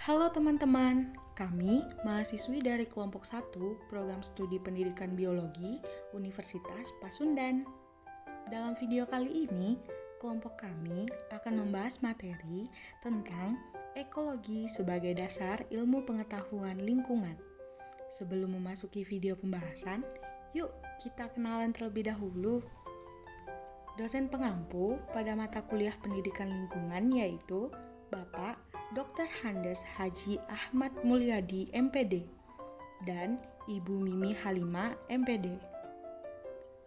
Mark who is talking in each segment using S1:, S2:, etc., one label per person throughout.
S1: Halo teman-teman, kami mahasiswi dari kelompok 1 Program Studi Pendidikan Biologi Universitas Pasundan. Dalam video kali ini, kelompok kami akan membahas materi tentang ekologi sebagai dasar ilmu pengetahuan lingkungan. Sebelum memasuki video pembahasan, yuk kita kenalan terlebih dahulu. Dosen pengampu pada mata kuliah pendidikan lingkungan yaitu Bapak Dr. Handes Haji Ahmad Mulyadi MPD dan Ibu Mimi Halima MPD.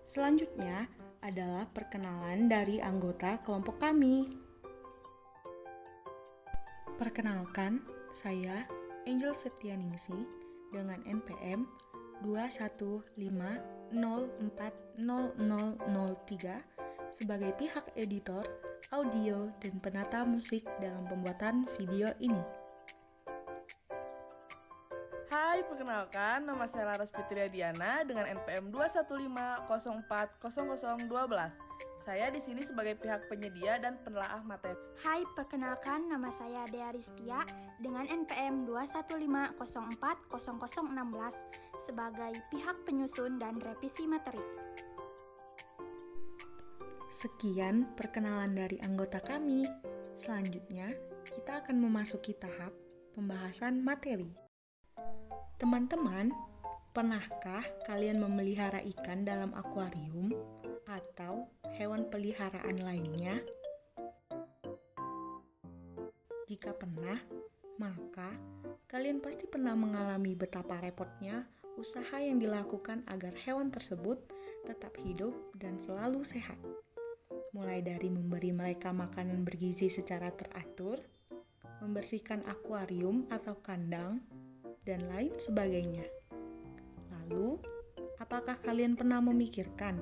S1: Selanjutnya adalah perkenalan dari anggota kelompok kami. Perkenalkan, saya Angel Septianingsi dengan NPM 215040003 sebagai pihak editor, audio, dan penata musik dalam pembuatan video ini.
S2: Hai, perkenalkan, nama saya Laras Fitria Diana dengan NPM 215040012. Saya di sini sebagai pihak penyedia dan penelaah materi.
S3: Hai, perkenalkan nama saya Dea Ristia dengan NPM 215040016 sebagai pihak penyusun dan revisi materi.
S1: Sekian perkenalan dari anggota kami. Selanjutnya, kita akan memasuki tahap pembahasan materi. Teman-teman, pernahkah kalian memelihara ikan dalam akuarium atau hewan peliharaan lainnya? Jika pernah, maka kalian pasti pernah mengalami betapa repotnya usaha yang dilakukan agar hewan tersebut tetap hidup dan selalu sehat. Mulai dari memberi mereka makanan bergizi secara teratur, membersihkan akuarium atau kandang, dan lain sebagainya. Lalu, apakah kalian pernah memikirkan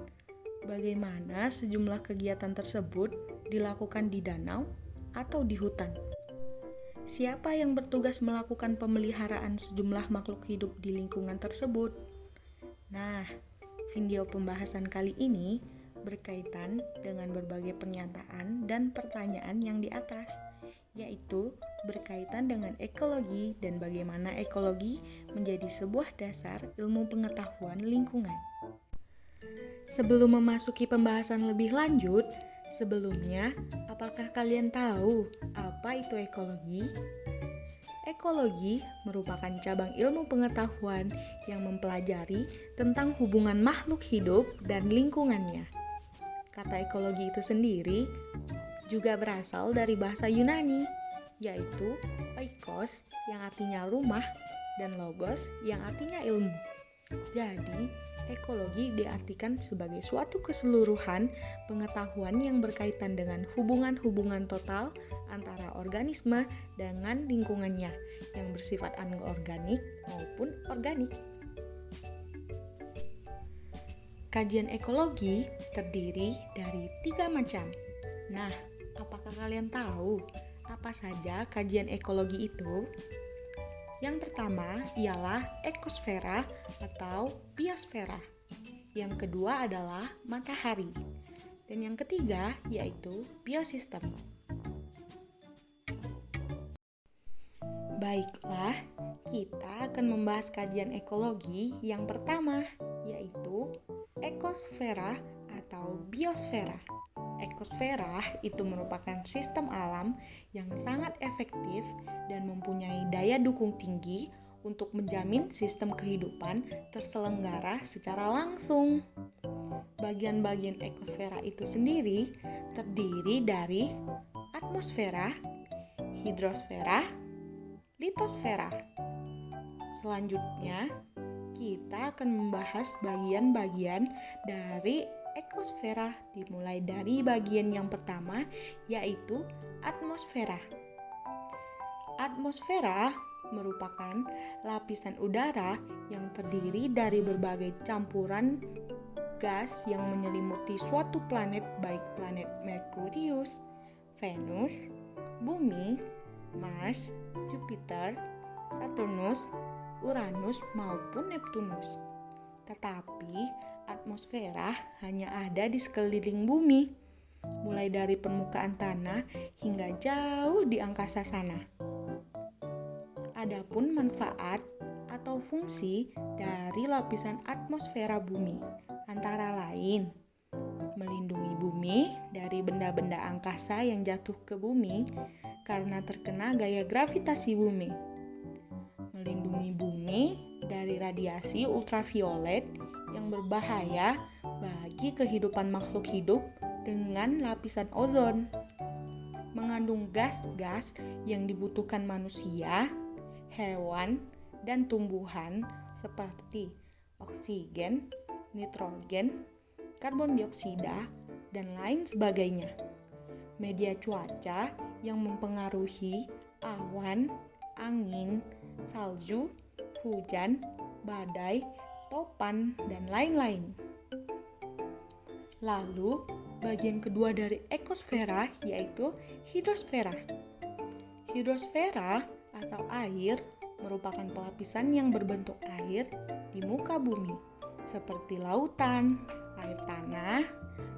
S1: bagaimana sejumlah kegiatan tersebut dilakukan di danau atau di hutan? Siapa yang bertugas melakukan pemeliharaan sejumlah makhluk hidup di lingkungan tersebut? Nah, video pembahasan kali ini berkaitan dengan berbagai pernyataan dan pertanyaan yang di atas, yaitu berkaitan dengan ekologi dan bagaimana ekologi menjadi sebuah dasar ilmu pengetahuan lingkungan. Sebelum memasuki pembahasan lebih lanjut, sebelumnya, apakah kalian tahu apa itu ekologi? Ekologi merupakan cabang ilmu pengetahuan yang mempelajari tentang hubungan makhluk hidup dan lingkungannya. Kata ekologi itu sendiri juga berasal dari bahasa Yunani, yaitu oikos yang artinya rumah dan logos yang artinya ilmu. Jadi, ekologi diartikan sebagai suatu keseluruhan pengetahuan yang berkaitan dengan hubungan-hubungan total antara organisme dengan lingkungannya yang bersifat anorganik maupun organik. Kajian ekologi terdiri dari 3 macam. Nah, apakah kalian tahu apa saja kajian ekologi itu? Yang pertama ialah ekosfera atau biosfera. Yang kedua adalah matahari. Dan yang ketiga yaitu biosistem. Baiklah, kita akan membahas kajian ekologi yang pertama, yaitu ekosfera atau biosfera. Ekosfera itu merupakan sistem alam yang sangat efektif dan mempunyai daya dukung tinggi untuk menjamin sistem kehidupan terselenggara secara langsung. Bagian-bagian ekosfera itu sendiri terdiri dari atmosfera, hidrosfera, litosfera. Selanjutnya, kita akan membahas bagian-bagian dari ekosfera dimulai dari bagian yang pertama yaitu atmosfera. Atmosfera merupakan lapisan udara yang terdiri dari berbagai campuran gas yang menyelimuti suatu planet baik planet Merkurius, Venus, Bumi, Mars, Jupiter, Saturnus, Uranus maupun Neptunus. Tetapi atmosfera hanya ada di sekeliling bumi, mulai dari permukaan tanah hingga jauh di angkasa sana. Adapun manfaat atau fungsi dari lapisan atmosfera bumi antara lain melindungi bumi dari benda-benda angkasa yang jatuh ke bumi karena terkena gaya gravitasi bumi. Melindungi bumi dari radiasi ultraviolet yang berbahaya bagi kehidupan makhluk hidup dengan lapisan ozon. Mengandung gas-gas yang dibutuhkan manusia, hewan, dan tumbuhan seperti oksigen, nitrogen, karbon dioksida, dan lain sebagainya. Media cuaca yang mempengaruhi awan, angin, salju, hujan, badai, topan, dan lain-lain. Lalu, bagian kedua dari ekosfera yaitu hidrosfera. Hidrosfera atau air merupakan pelapisan yang berbentuk air di muka bumi, seperti lautan, air tanah,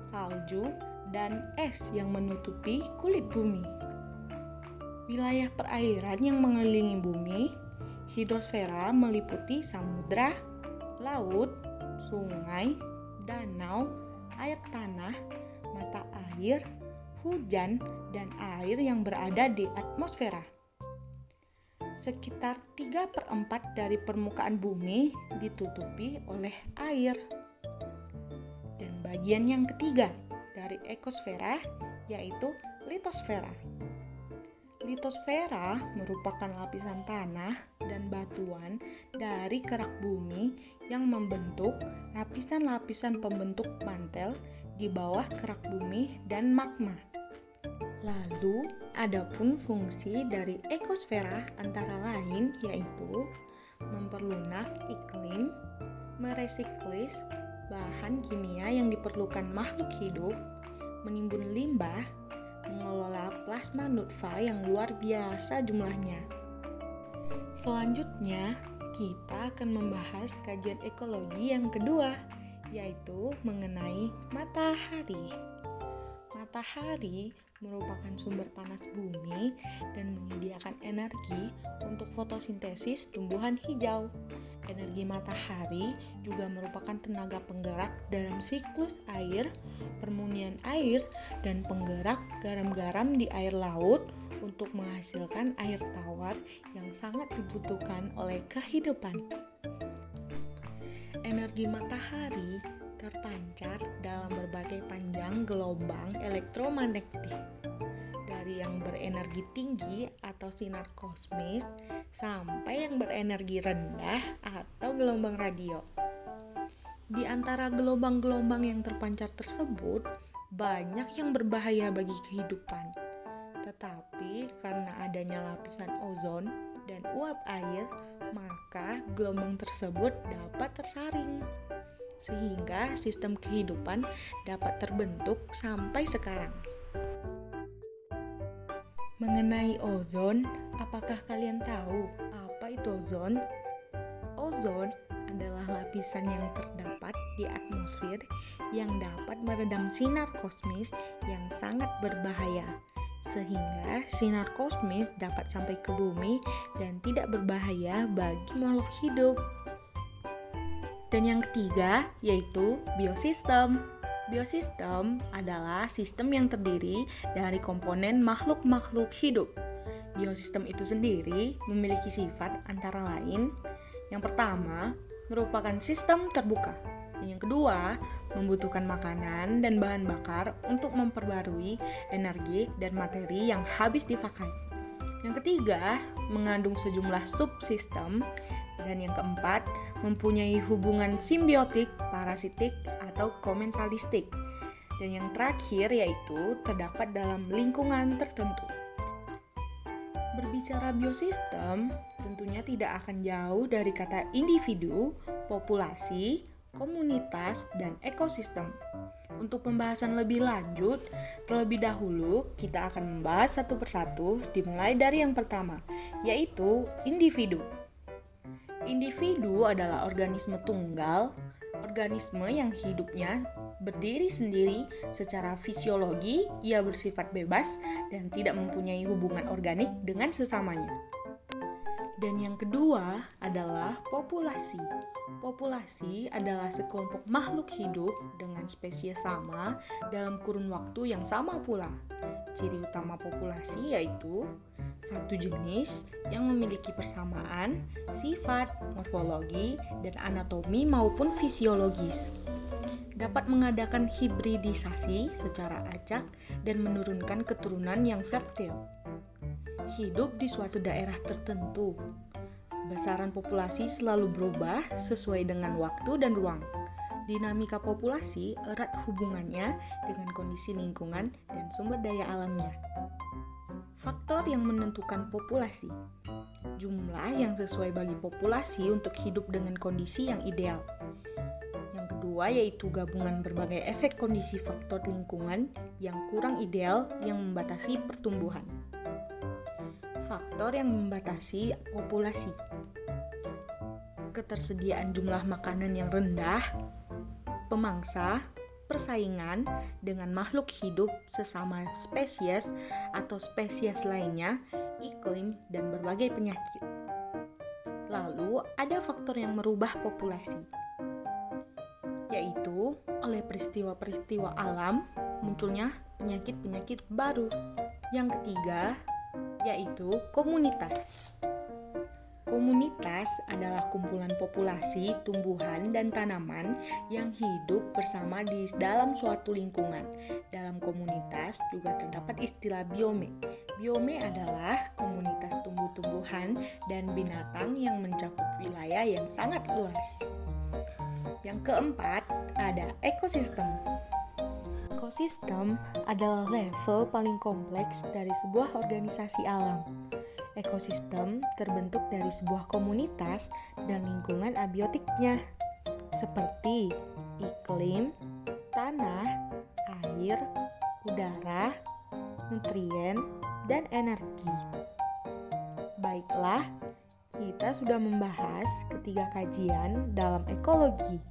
S1: salju, dan es yang menutupi kulit bumi. Wilayah perairan yang mengelilingi bumi, hidrosfera meliputi samudra, laut, sungai, danau, air tanah, mata air, hujan, dan air yang berada di atmosfera. Sekitar 3/4 dari permukaan bumi ditutupi oleh air. Dan bagian yang ketiga dari ekosfera yaitu litosfera. Litosfera merupakan lapisan tanah dan batuan dari kerak bumi yang membentuk lapisan-lapisan pembentuk mantel di bawah kerak bumi dan magma. Lalu, adapun fungsi dari ekosfera antara lain yaitu memperlunak iklim, meresiklis bahan kimia yang diperlukan makhluk hidup, menimbun limbah, mengelola plasma nutfah yang luar biasa jumlahnya. Selanjutnya, kita akan membahas kajian ekologi yang kedua, yaitu mengenai matahari. Matahari merupakan sumber panas bumi dan menyediakan energi untuk fotosintesis tumbuhan hijau. Energi matahari juga merupakan tenaga penggerak dalam siklus air, permunian air, dan penggerak garam-garam di air laut untuk menghasilkan air tawar yang sangat dibutuhkan oleh kehidupan. Energi matahari terpancar dalam berbagai panjang gelombang elektromagnetik, dari yang berenergi tinggi atau sinar kosmis sampai yang berenergi rendah atau gelombang radio. Di antara gelombang-gelombang yang terpancar tersebut, banyak yang berbahaya bagi kehidupan. Tetapi karena adanya lapisan ozon dan uap air, maka gelombang tersebut dapat tersaring, sehingga sistem kehidupan dapat terbentuk sampai sekarang. Mengenai ozon, apakah kalian tahu apa itu ozon? Ozon adalah lapisan yang terdapat di atmosfer yang dapat meredam sinar kosmis yang sangat berbahaya, sehingga sinar kosmis dapat sampai ke bumi dan tidak berbahaya bagi makhluk hidup. Dan yang ketiga yaitu biosistem. Biosistem adalah sistem yang terdiri dari komponen makhluk-makhluk hidup. Biosistem itu sendiri memiliki sifat antara lain, yang pertama merupakan sistem terbuka, dan yang kedua membutuhkan makanan dan bahan bakar untuk memperbarui energi dan materi yang habis dipakai. Yang ketiga mengandung sejumlah subsistem, dan yang keempat mempunyai hubungan simbiotik, parasitik, atau komensalistik. Dan yang terakhir yaitu terdapat dalam lingkungan tertentu. Berbicara biosistem, tentunya tidak akan jauh dari kata individu, populasi, komunitas, dan ekosistem. Untuk pembahasan lebih lanjut, terlebih dahulu kita akan membahas satu persatu dimulai dari yang pertama, yaitu individu. Individu adalah organisme tunggal, organisme yang hidupnya berdiri sendiri secara fisiologi, ia bersifat bebas dan tidak mempunyai hubungan organik dengan sesamanya. Dan yang kedua adalah populasi. Populasi adalah sekelompok makhluk hidup dengan spesies sama dalam kurun waktu yang sama pula. Ciri utama populasi yaitu satu jenis yang memiliki persamaan, sifat, morfologi, dan anatomi maupun fisiologis. Dapat mengadakan hibridisasi secara acak dan menurunkan keturunan yang fertil. Hidup di suatu daerah tertentu. Besaran populasi selalu berubah sesuai dengan waktu dan ruang. Dinamika populasi erat hubungannya dengan kondisi lingkungan dan sumber daya alamnya. Faktor yang menentukan populasi. Jumlah yang sesuai bagi populasi untuk hidup dengan kondisi yang ideal. Yang kedua yaitu gabungan berbagai efek kondisi faktor lingkungan yang kurang ideal yang membatasi pertumbuhan. Faktor yang membatasi populasi. Ketersediaan jumlah makanan yang rendah, pemangsa, persaingan dengan makhluk hidup sesama spesies atau spesies lainnya, iklim, dan berbagai penyakit. Lalu, ada faktor yang merubah populasi, yaitu oleh peristiwa-peristiwa alam munculnya penyakit-penyakit baru. Yang ketiga, yaitu komunitas. Komunitas adalah kumpulan populasi, tumbuhan, dan tanaman yang hidup bersama di dalam suatu lingkungan. Dalam komunitas juga terdapat istilah biome. Biome adalah komunitas tumbuh-tumbuhan dan binatang yang mencakup wilayah yang sangat luas. Yang keempat, ada ekosistem. Ekosistem adalah level paling kompleks dari sebuah organisasi alam. Ekosistem terbentuk dari sebuah komunitas dan lingkungan abiotiknya, seperti iklim, tanah, air, udara, nutrien, dan energi. Baiklah, kita sudah membahas ketiga kajian dalam ekologi.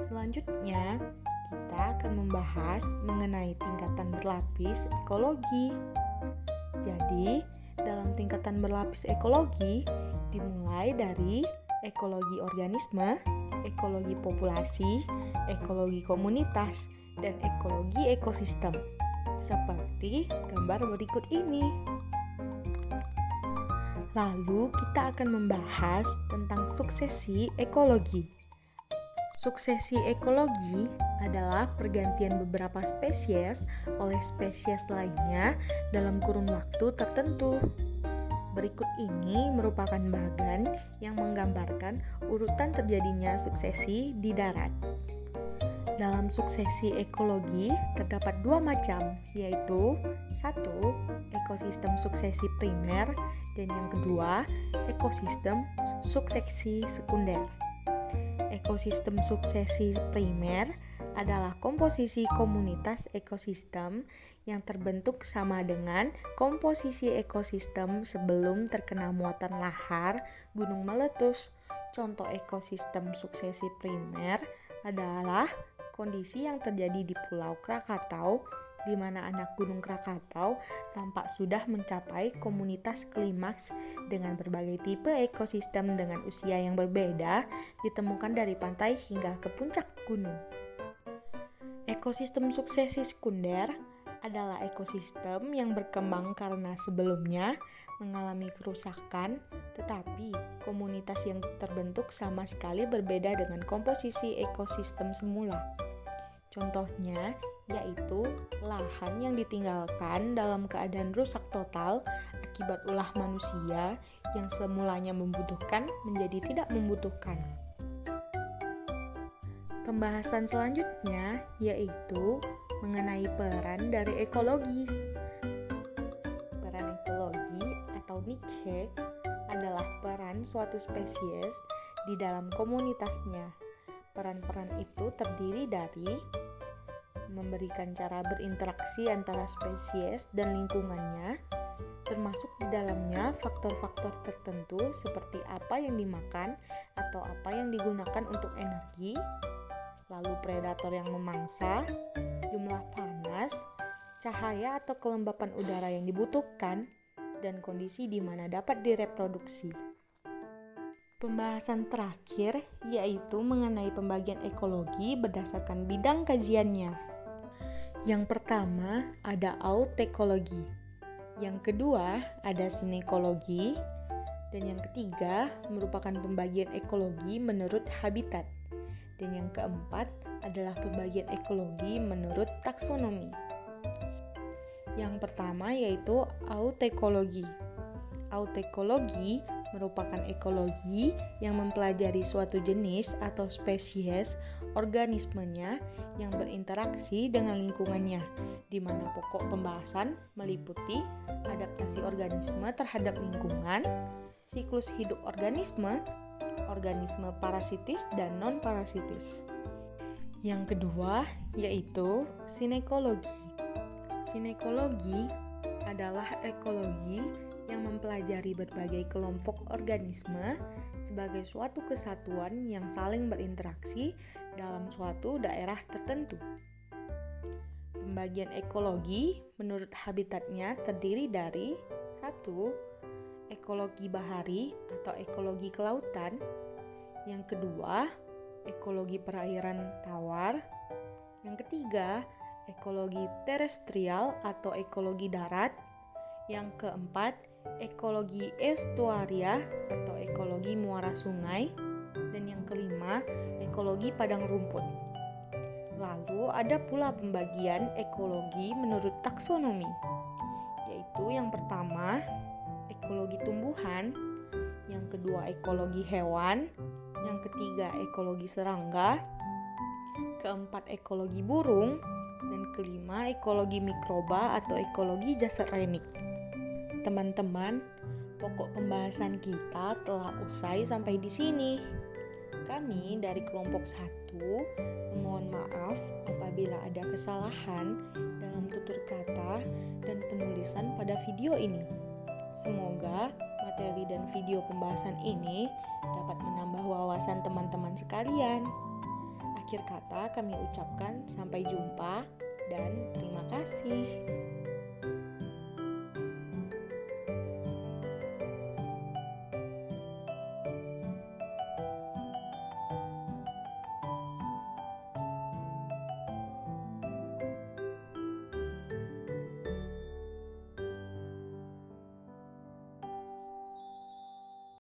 S1: Selanjutnya, kita akan membahas mengenai tingkatan berlapis ekologi. Jadi, dalam tingkatan berlapis ekologi dimulai dari ekologi organisme, ekologi populasi, ekologi komunitas, dan ekologi ekosistem. Seperti gambar berikut ini. Lalu kita akan membahas tentang suksesi ekologi. Suksesi ekologi adalah pergantian beberapa spesies oleh spesies lainnya dalam kurun waktu tertentu. Berikut ini merupakan bagan yang menggambarkan urutan terjadinya suksesi di darat. Dalam suksesi ekologi terdapat dua macam, yaitu 1. Ekosistem suksesi primer dan yang kedua, ekosistem suksesi sekunder. Ekosistem suksesi primer adalah komposisi komunitas ekosistem yang terbentuk sama dengan komposisi ekosistem sebelum terkena muatan lahar gunung meletus. Contoh ekosistem suksesi primer adalah kondisi yang terjadi di Pulau Krakatau, di mana anak Gunung Krakatau tampak sudah mencapai komunitas klimaks dengan berbagai tipe ekosistem dengan usia yang berbeda ditemukan dari pantai hingga ke puncak gunung. Ekosistem suksesi sekunder adalah ekosistem yang berkembang karena sebelumnya mengalami kerusakan, tetapi komunitas yang terbentuk sama sekali berbeda dengan komposisi ekosistem semula. Contohnya yaitu lahan yang ditinggalkan dalam keadaan rusak total akibat ulah manusia yang semulanya membutuhkan menjadi tidak membutuhkan. Pembahasan selanjutnya yaitu mengenai peran dari ekologi. Peran ekologi atau Niche adalah peran suatu spesies di dalam komunitasnya. Peran-peran itu terdiri dari memberikan cara berinteraksi antara spesies dan lingkungannya, termasuk di dalamnya faktor-faktor tertentu seperti apa yang dimakan atau apa yang digunakan untuk energi, lalu predator yang memangsa, jumlah panas, cahaya atau kelembapan udara yang dibutuhkan, dan kondisi di mana dapat direproduksi. Pembahasan terakhir yaitu mengenai pembagian ekologi berdasarkan bidang kajiannya. Yang pertama ada autekologi, yang kedua ada sinekologi, dan yang ketiga merupakan pembagian ekologi menurut habitat, dan yang keempat adalah pembagian ekologi menurut taksonomi. Yang pertama yaitu autekologi. Autekologi merupakan ekologi yang mempelajari suatu jenis atau spesies organismenya yang berinteraksi dengan lingkungannya, di mana pokok pembahasan meliputi adaptasi organisme terhadap lingkungan, siklus hidup organisme, organisme parasitis dan non-parasitis. Yang kedua yaitu sinekologi. Sinekologi adalah ekologi yang mempelajari berbagai kelompok organisme sebagai suatu kesatuan yang saling berinteraksi dalam suatu daerah tertentu. Pembagian ekologi menurut habitatnya terdiri dari 1. Ekologi bahari atau ekologi kelautan. Yang kedua, ekologi perairan tawar. Yang ketiga, ekologi terestrial atau ekologi darat. Yang keempat, ekologi estuaria atau ekologi muara sungai, dan yang kelima, ekologi padang rumput. Lalu ada pula pembagian ekologi menurut taksonomi, yaitu yang pertama, ekologi tumbuhan, yang kedua ekologi hewan, yang ketiga ekologi serangga, keempat ekologi burung, dan kelima ekologi mikroba atau ekologi jasad renik. Teman-teman, pokok pembahasan kita telah usai sampai di sini. Kami dari kelompok 1 memohon maaf apabila ada kesalahan dalam tutur kata dan penulisan pada video ini. Semoga materi dan video pembahasan ini dapat menambah wawasan teman-teman sekalian. Akhir kata kami ucapkan sampai jumpa dan terima kasih.